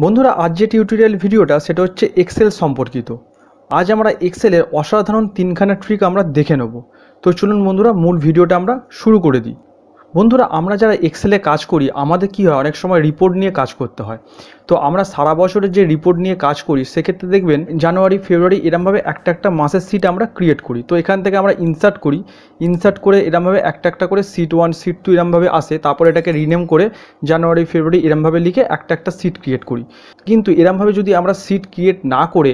বন্ধুরা, আজ যে টিউটোরিয়াল ভিডিওটা সেটা হচ্ছে এক্সেল সম্পর্কিত। আজ আমরা এক্সেলের অসাধারণ তিনখানা ট্রিক আমরা দেখে নেব। তো চলুন বন্ধুরা, মূল ভিডিওটা আমরা শুরু করে দিই। বন্ধুরা, আমরা যারা এক্সেলে কাজ করি আমাদের কী হয়, অনেক সময় রিপোর্ট নিয়ে কাজ করতে হয়। তো আমরা সারা বছরের যে রিপোর্ট নিয়ে কাজ করি সেক্ষেত্রে দেখবেন জানুয়ারি ফেব্রুয়ারি এরমভাবে একটা একটা মাসের সিট আমরা ক্রিয়েট করি। তো এখান থেকে আমরা ইনসার্ট করি, ইনসার্ট করে এরমভাবে একটা একটা করে সিট 1 সিট 2 এরমভাবে আসে, তারপর এটাকে রিনেম করে জানুয়ারি ফেব্রুয়ারি এরমভাবে লিখে একটা একটা সিট ক্রিয়েট করি। কিন্তু এরমভাবে যদি আমরা সিট ক্রিয়েট না করে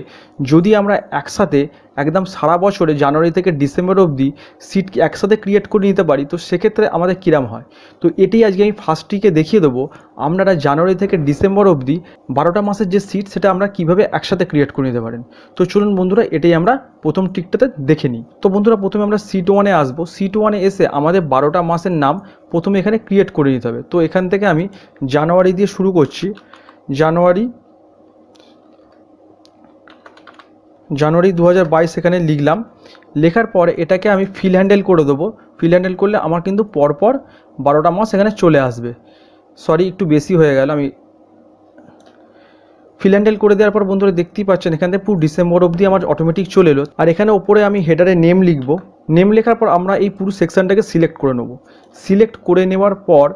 যদি আমরা একসাথে একদম সারা বছরে জানুয়ারি থেকে ডিসেম্বর অবধি সিট একসাথে ক্রিয়েট করে নিতে পারি, তো সেক্ষেত্রে আমাদের কিরাম হয়। তো এটাই আজকে আমি ফার্স্ট ট্রিকে দেখিয়ে দেবো। আপনারা জানুয়ারি থেকে ডিসেম্বর অবধি 12টা মাসের যে সিট সেটা আমরা কিভাবে একসাথে ক্রিয়েট করে নিতে পারেন। তো চলুন বন্ধুরা, এটাই আমরা প্রথম ট্রিকটাতে দেখে নিই। তো বন্ধুরা, প্রথমে আমরা সিট 1-এ আসবো। সিট 1-এ এসে আমাদের 12টা মাসের নাম প্রথমে এখানে ক্রিয়েট করে নিতে হবে। তো এখান থেকে আমি জানুয়ারি দিয়ে শুরু করছি। জানুয়ারি 2022 এখানে লিখলাম। লেখার পর এটাকে আমি ফিল হ্যান্ডেল করে দেবো। ফিল হ্যান্ডেল করলে আমার কিন্তু পরপর 12টা মাস এখানে চলে আসবে। সরি, একটু বেশি হয়ে গেল। আমি ফিল হ্যান্ডেল করে দেওয়ার পর বন্ধুরা দেখতেই পাচ্ছেন এখান থেকে পুরো ডিসেম্বর অবধি আমার অটোমেটিক চলে এলো। আর এখানে ওপরে আমি হেডারে নেম লিখবো। নেম লেখার পর আমরা এই পুরো সেকশনটাকে সিলেক্ট করে নেব। সিলেক্ট করে নেওয়ার পর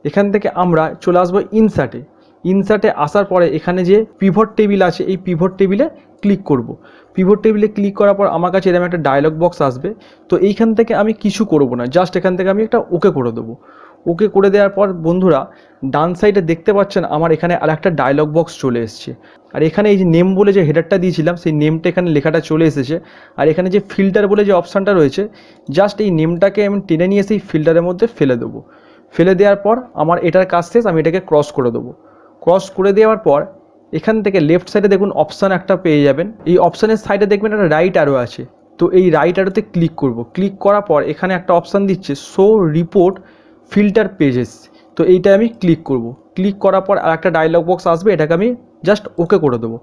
এখান থেকে আমরা চলে আসবো ইনসার্টে। ইনসার্টে আসার পরে এখানে যে পিভট টেবিল আছে এই পিভট টেবিলে ক্লিক করব। পিভট টেবিলে ক্লিক করার পর আমার কাছে এরকম একটা ডায়লগ বক্স আসবে। তো এইখান থেকে আমি কিছু করব না, জাস্ট এখান থেকে আমি একটা ওকে করে দেবো। ওকে করে দেওয়ার পর বন্ধুরা ডান সাইডে দেখতে পাচ্ছেন আমার এখানে আর একটা ডায়লগ বক্স চলে এসছে। আর এখানে এই যে নেম বলে যে হেডারটা দিয়েছিলাম সেই নেমটা এখানে লেখাটা চলে এসেছে। আর এখানে যে ফিল্টার বলে যে অপশানটা রয়েছে, জাস্ট এই নেমটাকে আমি টেনে নিয়ে সেই ফিল্টারের মধ্যে ফেলে দেবো। ফেলে দেওয়ার পর আমার এটার কাজ শেষ, আমি এটাকে ক্রস করে দেবো। ক্রস করে দেওয়ার পর এখান থেকে লেফট সাইডে দেখুন অপশান একটা পেয়ে যাবেন। এই অপশানের সাইডে দেখবেন একটা রাইট অ্যারো আছে। তো এই রাইট অ্যারোতে ক্লিক করব। ক্লিক করার পর এখানে একটা অপশান দিচ্ছে শো রিপোর্ট ফিল্টার পেজেস। তো এইটা আমি ক্লিক করব। ক্লিক করার পর আর একটা ডায়লগ বক্স আসবে, এটাকে আমি জাস্ট ওকে করে দেবো।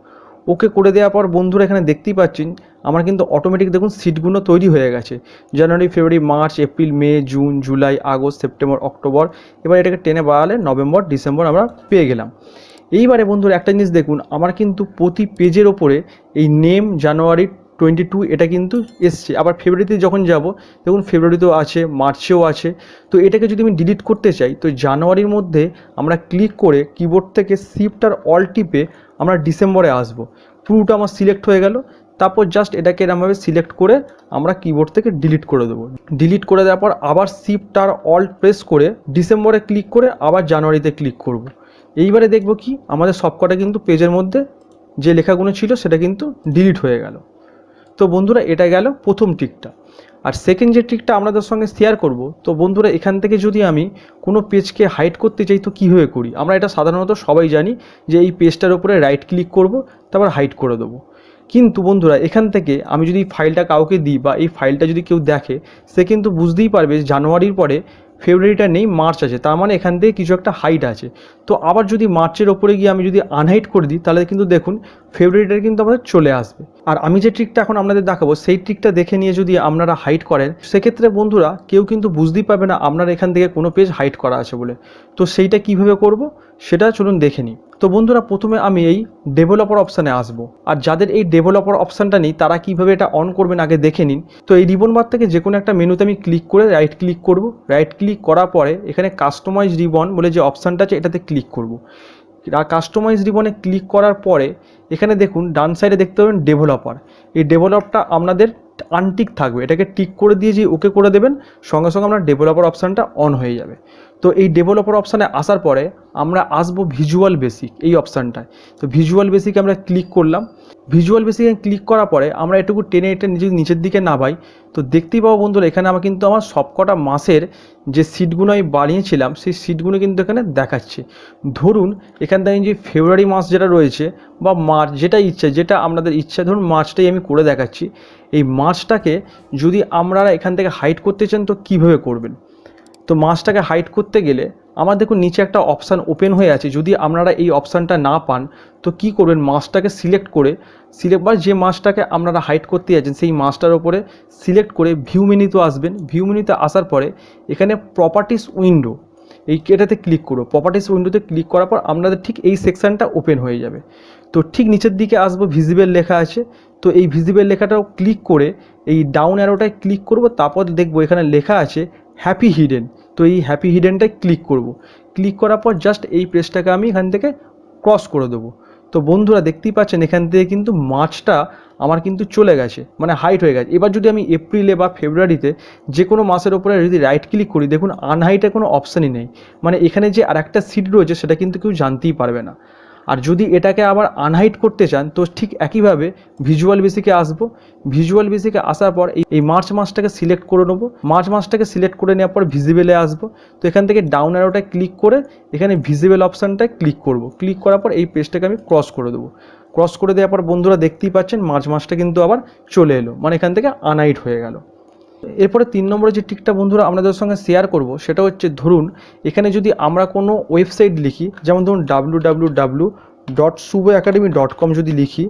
ওকে করে দেওয়ার পর বন্ধুরা এখানে দেখতেই পাচ্ছেন আমার কিন্তু অটোমেটিক দেখুন সিটগুলো তৈরি হয়ে গেছে। January February March April May June July August September October, এবার এটাকে টেনে বাড়ালে নভেম্বর ডিসেম্বর আমরা পেয়ে গেলাম। এইবারে বন্ধুরা একটা জিনিস দেখুন, আমার কিন্তু প্রতি পেজের ওপরে এই নেম জানুয়ারি 22 এটা কিন্তু এসছে। আবার ফেব্রুয়ারিতে যখন যাব দেখুন ফেব্রুয়ারিতেও আছে, মার্চেও আছে। তো এটাকে যদি আমি ডিলিট করতে চাই তো জানুয়ারির মধ্যে আমরা ক্লিক করে কিবোর্ড থেকে শিফট আর অল টিপে আমরা ডিসেম্বরে আসব। পুরোটা আমার সিলেক্ট হয়ে গেল। তারপর জাস্ট এটাকে এরমভাবে সিলেক্ট করে আমরা কিবোর্ড থেকে ডিলিট করে দেবো। ডিলিট করে দেওয়ার পর আবার শিফট আর অল প্রেস করে ডিসেম্বরে ক্লিক করে আবার জানুয়ারিতে ক্লিক করব। এইবারে দেখব কি আমাদের সবকটা কিন্তু পেজের মধ্যে যে লেখাগুলো ছিল সেটা কিন্তু ডিলিট হয়ে গেল। তো বন্ধুরা এটা গেল প্রথম ট্রিকটা। আর সেকেন্ড যে ট্রিকটা আপনাদের সঙ্গে শেয়ার করব, তো বন্ধুরা এখান থেকে যদি আমি কোনো পেজকে হাইড করতে চাই তো কীভাবে করি। আমরা এটা সাধারণত সবাই জানি যে এই পেজটার উপরে রাইট ক্লিক করব, তারপর হাইড করে দেবো। কিন্তু বন্ধুরা এখান থেকে আমি যদি ফাইলটা কাউকে দিই বা এই ফাইলটা যদি কেউ দেখে, সে কিন্তু বুঝতেই পারবে জানুয়ারির পরে ফেব্রুয়ারিটা নেই, মার্চ আছে, তার মানে এখান থেকে কিছু একটা হাইট আছে। তো আবার যদি মার্চের ওপরে গিয়ে আমি যদি আনহাইড করে দিই তাহলে কিন্তু দেখুন ফেব্রুয়ারিটা কিন্তু আমাদের চলে আসবে। আর আমি যে ট্রিকটা এখন আপনাদের দেখাবো সেই ট্রিকটা দেখে নিয়ে যদি আপনারা হাইড করেন সেক্ষেত্রে বন্ধুরা কেউ কিন্তু বুঝতেই পারবে না আপনার এখান থেকে কোনো পেজ হাইড করা আছে বলে। তো সেইটা কিভাবে করব সেটা চলুন দেখে নিই। তো বন্ধুরা প্রথমে আমি এই ডেভেলপার অপশানে আসবো। আর যাদের এই ডেভেলপার অপশানটা নেই তারা কিভাবে এটা অন করবেন আগে দেখে নিন। তো এই রিবন বার থেকে যে কোনো একটা মেনুতে আমি ক্লিক করে রাইট ক্লিক করব। রাইট ক্লিক করার পরে এখানে কাস্টমাইজ রিবন বলে যে অপশানটা আছে এটাতে ক্লিক করব। আর কাস্টমাইজ রিবনে ক্লিক করার পরে এখানে দেখুন ডান সাইডে দেখতে পাবেন ডেভেলপার। এই ডেভেলপটা আপনাদের আনটিক থাকবে, এটাকে টিক করে দিয়ে যে ওকে করে দেবেন সঙ্গে সঙ্গে আপনার ডেভেলপার অপশানটা অন হয়ে যাবে। তো এই ডেভেলপার অপশানে আসার পরে আমরা আসবো ভিজুয়াল বেসিক এই অপশানটায়। তো ভিজুয়াল বেসিকে আমরা ক্লিক করলাম। ভিজুয়াল বেসিকে ক্লিক করার পরে আমরা এটুকু টেনে এটা নিচের দিকে নামাই। তো দেখতেই পাবো বন্ধুরা এখানে আমার কিন্তু আমার সবকটা মাসের যে সিটগুলো আমি বানিয়েছিলাম সেই সিটগুলো কিন্তু এখানে দেখাচ্ছে। ধরুন এখান থেকে যে ফেব্রুয়ারি মাস যেটা রয়েছে বা মার্চ যেটা ইচ্ছা, যেটা আপনাদের ইচ্ছা, ধরুন মার্চটাই আমি করে দেখাচ্ছি। এই মার্চটাকে যদি আপনারা এখান থেকে হাইড করতে চান তো কীভাবে করবেন। তো মাসটাকে হাইড করতে গেলে আমার দেখুন নিচে একটা অপশান ওপেন হয়ে আছে। যদি আপনারা এই অপশানটা না পান তো কি করবেন, মাসটাকে সিলেক্ট করে বা যে মাসটাকে আপনারা হাইড করতে যাচ্ছেন সেই মাসটার ওপরে সিলেক্ট করে ভিউ মেনুতে আসবেন। ভিউ মেনুতে আসার পরে এখানে প্রপার্টিস উইন্ডো, এটাতে ক্লিক করবো, প্রপার্টিস উইন্ডোতে ক্লিক করার পর আপনাদের ঠিক এই সেকশানটা ওপেন হয়ে যাবে। তো ঠিক নিচের দিকে আসবো, ভিজিবল লেখা আছে, তো এই ভিজিবল লেখাটাও ক্লিক করে এই ডাউন অ্যারোটায় ক্লিক করব, তারপর দেখবো এখানে লেখা আছে হ্যাপি হিডেন। তো এই হ্যাপি হিডেনটায় ক্লিক করব, ক্লিক করার পর জাস্ট এই পেজটাকে আমি এখান থেকে ক্রস করে দেবো। তো বন্ধুরা দেখতেই পাচ্ছেন এখান থেকে কিন্তু মার্চটা আমার কিন্তু চলে গেছে, মানে হাইট হয়ে গেছে। এবার যদি আমি এপ্রিলে বা ফেব্রুয়ারিতে যে কোনো মাসের ওপরে যদি রাইট ক্লিক করি, দেখুন আনহাইটের কোনো অপশানই নেই, মানে এখানে যে আর একটা সিট রয়েছে সেটা কিন্তু কেউ জানতেই পারবে না। আর যদি এটাকে আবার আনহাইড করতে চান তো ঠিক একইভাবে ভিজুয়াল বেসিকে আসবো, ভিজুয়াল বেসিকে আসার পর এই মার্চ মাসটাকে সিলেক্ট করে নেবো, মার্চ মাসটাকে সিলেক্ট করে নেওয়ার পর ভিজিবলে আসবো। তো এখান থেকে ডাউন অ্যারোটায় ক্লিক করে এখানে ভিজিবল অপশানটায় ক্লিক করব, ক্লিক করার পর এই পেজটাকে আমি ক্রস করে দেবো। ক্রস করে দেওয়ার পর বন্ধুরা দেখতেই পাচ্ছেন মার্চ মাসটা কিন্তু আবার চলে এলো, মানে এখান থেকে আনহাইড হয়ে গেল। এরপরে 3 নম্বরে যে ট্রিকটা বন্ধুরা আপনাদের সঙ্গে শেয়ার করব সেটা হচ্ছে, ধরুন এখানে যদি আমরা কোনো ওয়েবসাইট লিখি, যেমন ধরুন www.suboacademy.com যদি লিখি,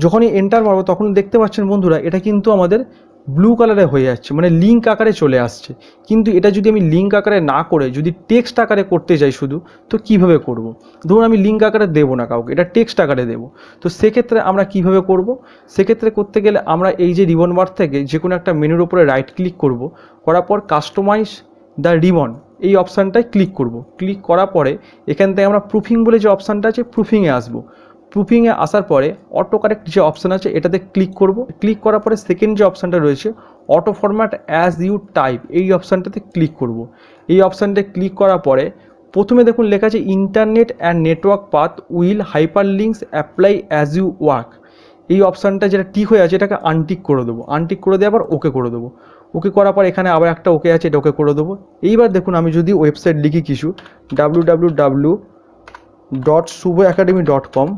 যখনই এন্টার মারবো তখন দেখতে পাচ্ছেন বন্ধুরা এটা কিন্তু আমাদের ব্লু কালারে হয়ে যাচ্ছে, মানে লিঙ্ক আকারে চলে আসছে। কিন্তু এটা যদি আমি লিঙ্ক আকারে না করে যদি টেক্সট আকারে করতে চাই শুধু, তো কিভাবে করব? ধরুন আমি লিঙ্ক আকারে দেবো না কাউকে, এটা টেক্সট আকারে দেবো। তো সেক্ষেত্রে আমরা কিভাবে করব? সেক্ষেত্রে করতে গেলে আমরা এই যে রিবন বার থেকে যে কোনো একটা মেনুর উপরে রাইট ক্লিক করব, করার পর কাস্টমাইজ দ্য রিবন এই অপশানটায় ক্লিক করব। ক্লিক করার পরে এখান থেকে আমরা প্রুফিং বলে যে অপশানটা আছে প্রুফিংয়ে আসবো। প্রুফিংয়ে আসার পরে অটো কারেক্ট যে অপশান আছে এটাতে ক্লিক করব। ক্লিক করার পরে সেকেন্ড যে অপশানটা রয়েছে auto format as you type, এই অপশানটাতে ক্লিক করব। এই অপশানটায় ক্লিক করার পরে প্রথমে দেখুন লেখা আছে internet and network path will hyperlinks apply as you work. এই অপশানটা যেটা টিক হয়ে আছে এটাকে আনটিক করে দেবো। আনটিক করে দেওয়ার পর ওকে করে দেবো। ওকে করার পর এখানে আবার একটা ওকে আছে, এটা ওকে করে দেবো। এইবার দেখুন আমি যদি ওয়েবসাইট লিখি কিছু www.suboacademy.com,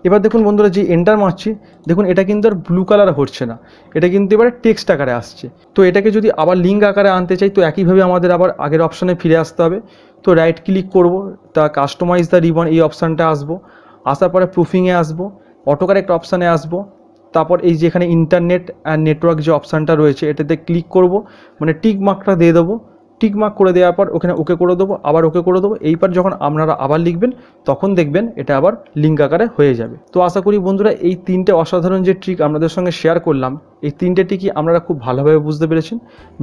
এবার দেখুন বন্ধুরা যে এন্টার মারছি দেখুন এটা কিন্তু আর ব্লু কালার হচ্ছে না, এটা কিন্তু এবারে টেক্সট আকারে আসছে। তো এটাকে যদি আবার লিঙ্ক আকারে আনতে চাই তো একইভাবে আমাদের আবার আগের অপশানে ফিরে আসতে হবে। তো রাইট ক্লিক করব, তা কাস্টমাইজ দ্য রিবন এই অপশানটা আসবো। আসার পরে প্রুফিংয়ে আসবো, অটো কারেক্ট অপশানে আসবো, তারপর এই যে এখানে ইন্টারনেট অ্যান্ড নেটওয়ার্ক যে অপশানটা রয়েছে এটাতে ক্লিক করব, মানে টিক মার্কটা দিয়ে দেবো। টিক মার্ক করে দেওয়ার পর ওখানে ওকে করে দেবো, আবার ওকে করে দেবো। এইবার যখন আপনারা আবার লিখবেন তখন দেখবেন এটা আবার লিঙ্ক আকারে হয়ে যাবে। তো আশা করি বন্ধুরা এই 3টে অসাধারণ যে ট্রিক আপনাদের সঙ্গে শেয়ার করলাম এই 3টে ট্রিকই আপনারা খুব ভালোভাবে বুঝতে পেরেছেন।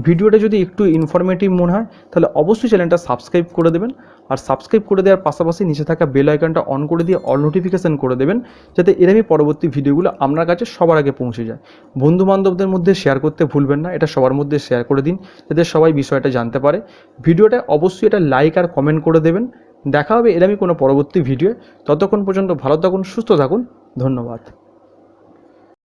ভিডিওটা যদি একটু ইনফরমেটিভ মনে হয় তাহলে অবশ্যই চ্যানেলটা সাবস্ক্রাইব করে দেবেন, আর সাবস্ক্রাইব করে দেওয়ার পাশাপাশি নিচে থাকা বেল আইকনটা অন করে দিয়ে অল নোটিফিকেশান করে দেবেন, যাতে এরকমই পরবর্তী ভিডিওগুলো আপনার কাছে সবার আগে পৌঁছে যায়। বন্ধু বান্ধবদের মধ্যে শেয়ার করতে ভুলবেন না, এটা সবার মধ্যে শেয়ার করে দিন যাতে সবাই বিষয়টা জানতে পারে। ভিডিওটা অবশ্যই এটা লাইক আর কমেন্ট করে দেবেন। দেখা হবে এরকমই কোনো পরবর্তী ভিডিও। ততক্ষণ পর্যন্ত ভালো থাকুন, সুস্থ থাকুন, ধন্যবাদ।